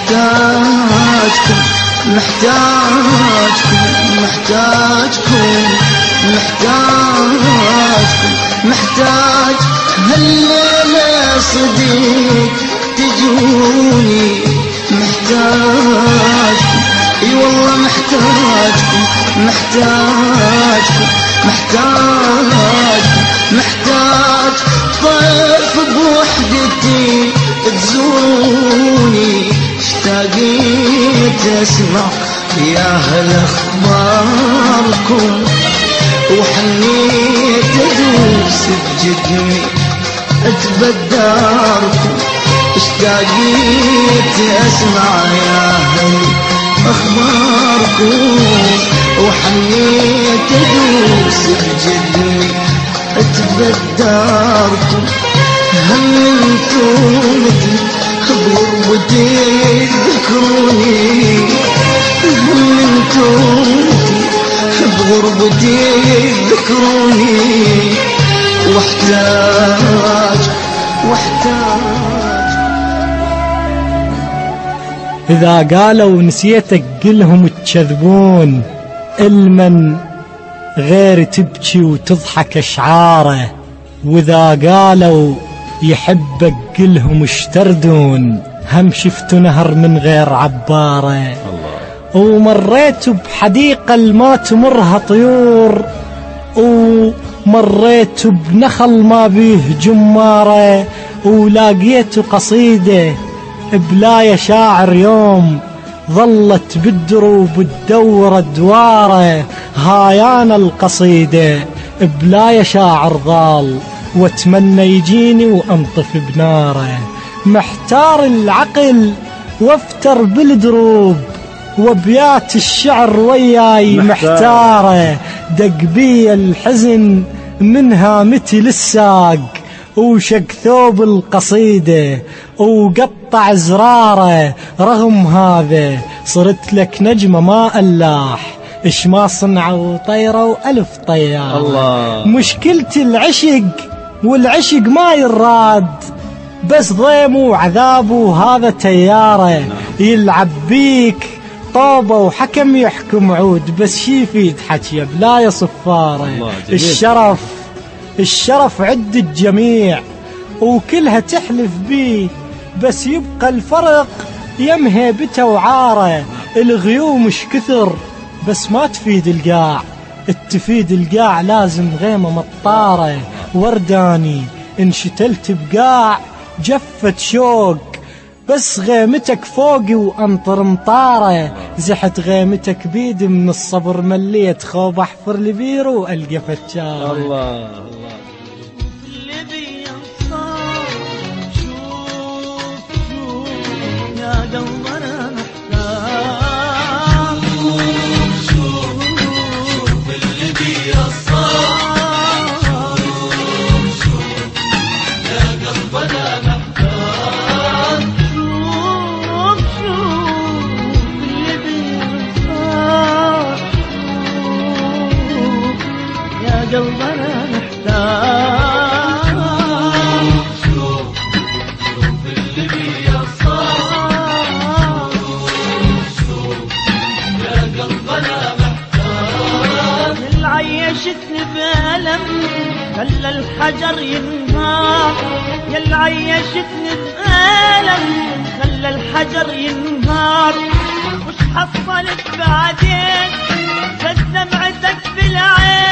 محتاجكم محتاجكم محتاجكم محتاجكم محتاج هالليلة صديق تجوني محتاجكم اي والله محتاجكم محتاجكم محتاجكم محتاج طيف بوحدتي تزوروني اشتاقيت اسمع يا هل اخباركم وحنيت ادوس بجدني اتبداركم اشتاقيت اسمع يا هل اخباركم وحنيت ادوس بجدني اتبداركم هم انتم بغربتي ذكروني هم انتم بغربتي ذكروني واحتاج إذا قالوا نسيتك قلهم تكذبون المن غير تبكي وتضحك أشعاره وإذا قالوا يحبك قلهم اشتردون هم شفتوا نهر من غير عباره ومريت بحديقة ما تمرها طيور ومريت بنخل ما بيه جماره ولاقيت قصيدة بلاية شاعر يوم ظلت بالدروب تدور دواره هايانا القصيدة بلاية شاعر ضال واتمنى يجيني وانطف بناره محتار العقل وافتر بالدروب وبيات الشعر وياي محتاره دق بي الحزن منها مثل الساق وشق ثوب القصيدة وقطع زراره رغم هذا صرت لك نجمة ما ألاح إش ما صنعوا طيرة وألف طيار الله. مشكلتي العشق والعشق ما يراد بس ضيمه وعذابه هذا تياره يلعب بيك طوبة وحكم يحكم عود بس شي يفيد حكي بلا يا صفاره الشرف عد الجميع وكلها تحلف بيه بس يبقى الفرق يم هيبته وعاره الغيوم مش كثر بس ما تفيد القاع التفيد القاع لازم غيمة مطارة ورداني إن شتلت بقاع جفت شوق بس غيمتك فوقي وأنطر مطارة زحت غيمتك بيدي من الصبر مليت خوب أحفر لبيرو وألقى فتشارة الله الله قلبنا محتاج شوف اللي بيا صار شوف يا قلبنا محتاج اللي عيشتني بألم خلى الحجر ينهار يا اللي عيشتني بألم خلى الحجر ينهار وش حصلت بعدين بس دمعتك في العين